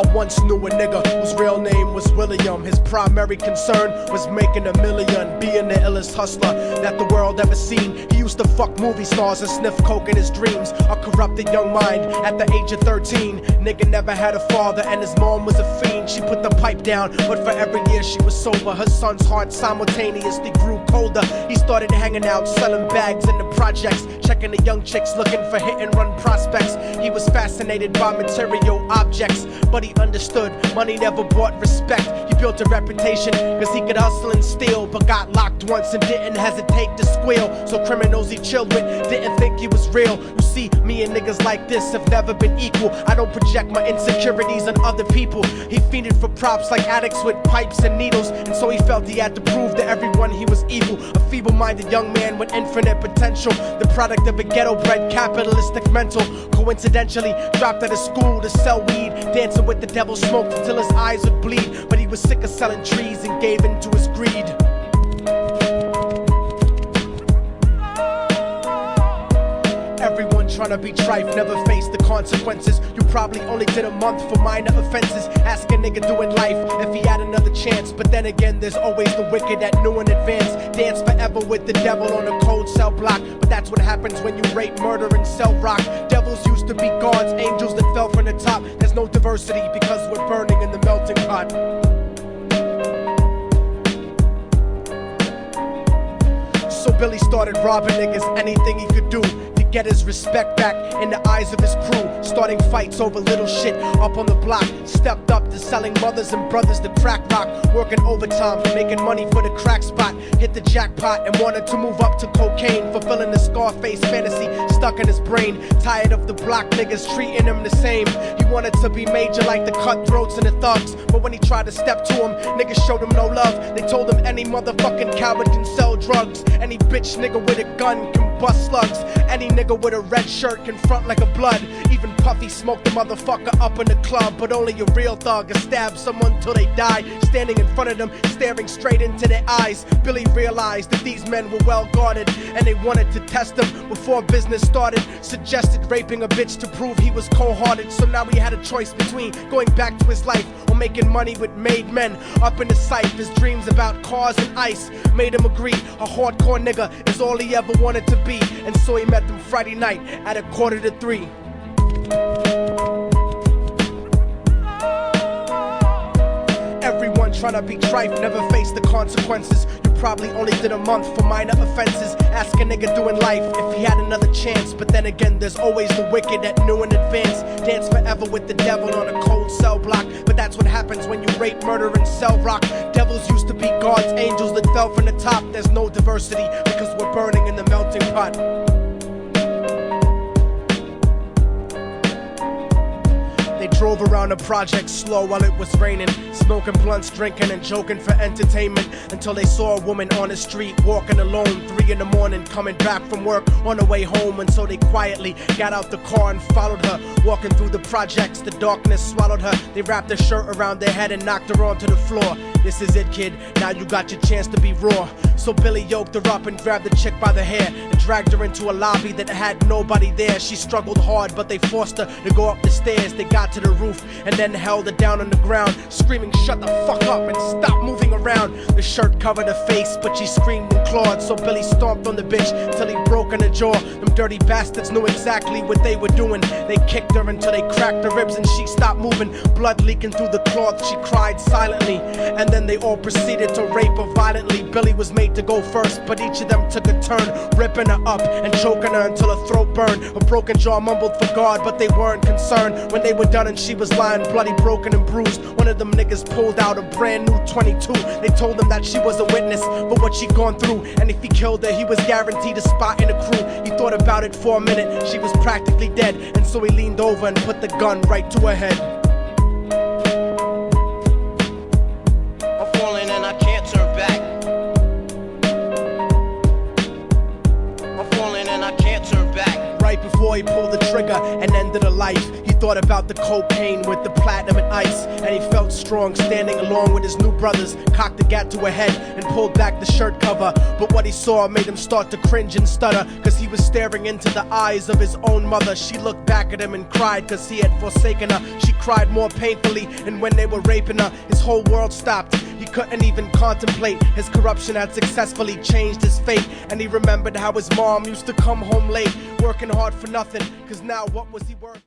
I once knew a nigga whose real name was William. His primary concern was making $1 million, being the illest hustler that the world ever seen. He used to fuck movie stars and sniff coke in his dreams. A corrupted young mind at the age of 13. Nigga never had a father and his mom was a fiend. She put the pipe down, but for every year she was sober, her son's heart simultaneously grew colder. He started hanging out, selling bags in the projects, checking the young chicks looking for hit and run prospects. He was fascinated by material objects, but he understood money never brought respect. He built a reputation cause he could hustle and steal, but got locked once and didn't hesitate to squeal. So criminals he chilled with didn't think he was real. You see, me and niggas like this have never been equal. I don't project my insecurities on other people. He fiended for props like addicts with pipes and needles, and so he felt he had to prove to everyone he was evil. A feeble-minded young man with infinite potential, the product of a ghetto-bred capitalistic mental. Coincidentally dropped out of school to sell weed, dancing with the devil, smoked until his eyes would bleed. But he was sick of selling trees and gave in to his greed. Everyone tryna be trife, never face the consequences. You probably only did a month for minor offenses. Ask a nigga doing life if he had another chance. But then again, there's always the wicked that knew in advance. Dance forever with the devil on a cold cell block. But that's what happens when you rape, murder, and sell rock. Devils used to be gods, angels that fell from the top. There's no diversity because we're burning in the melting pot. So Billy started robbing niggas, anything he could do to get his respect back in the eyes of his crew. Starting fights over little shit up on the block. Stepped up to selling mothers and brothers the crack rock. Working overtime, making money for the crack spot. Hit the jackpot and wanted to move up to cocaine, fulfilling the Scarface fantasy stuck in his brain. Tired of the block niggas treating him the same. He wanted to be major like the cutthroats and the thugs, but when he tried to step to him, niggas showed him no love. They told him any motherfucking coward can sell drugs. Any bitch nigga with a gun can bust slugs. Any nigga with a red shirt can front like a blood. Even Puffy smoked the motherfucker up in the club. But only a real thug can stab someone till they die. Standing in front of them, staring straight into their eyes, Billy realized that these men were well guarded, and they wanted to test him before business started. Suggested raping a bitch to prove he was cold-hearted. So now he had a choice between going back to his life or making money with made men. Up in the sight, his dreams about cars and ice made him agree a hardcore nigga is all he ever wanted to be. And so he met them Friday night at 2:45. Everyone tryna be trife, never face the consequences. You probably only did a month for minor offenses. Ask a nigga doing life if he had another chance. But then again, there's always the wicked that knew in advance. Dance forever with the devil on a cold cell block. But that's what happens when you rape, murder, and sell rock. Devils used to be gods, angels that fell from the top. There's no diversity because we're burning in the melting pot. They drove around the project slow while it was raining, smoking blunts, drinking and joking for entertainment, until they saw a woman on the street walking alone, 3 in the morning, coming back from work on her way home. And so they quietly got out the car and followed her, walking through the projects. The darkness swallowed her. They wrapped her shirt around their head and knocked her onto the floor. This is it, kid, now you got your chance to be raw. So Billy yoked her up and grabbed the chick by the hair and dragged her into a lobby that had nobody there. She struggled hard, but they forced her to go up the stairs. They got to the roof and then held her down on the ground, screaming, "Shut the fuck up and stop moving around." The shirt covered her face, but she screamed and clawed. So Billy stomped on the bitch till he broke in her jaw. Them dirty bastards knew exactly what they were doing. They kicked her until they cracked her ribs and she stopped moving. Blood leaking through the cloth, she cried silently. And then they all proceeded to rape her violently. Billy was made to go first, but each of them took a turn, ripping her up and choking her until her throat burned. Her broken jaw mumbled for God, but they weren't concerned. When they were done and she was lying bloody, broken and bruised, one of them niggas pulled out a brand new 22. They told him that she was a witness for what she'd gone through, and if he killed her, he was guaranteed a spot in the crew. He thought about it for a minute, she was practically dead, and so he leaned over and put the gun right to her head. I'm falling and I can't turn back. I'm falling and I can't turn back. Right before he pulled the trigger and ended her life, he thought about the cocaine with the platinum and ice, and he felt strong standing along with his new brothers. Cocked the gat to her head and pulled back the shirt cover, but what he saw made him start to cringe and stutter, cause he was staring into the eyes of his own mother. She looked back at him and cried cause he had forsaken her. She cried more painfully, and when they were raping her, his whole world stopped. He couldn't even contemplate. His corruption had successfully changed his fate, and he remembered how his mom used to come home late, working hard for nothing, cause now what was he worth?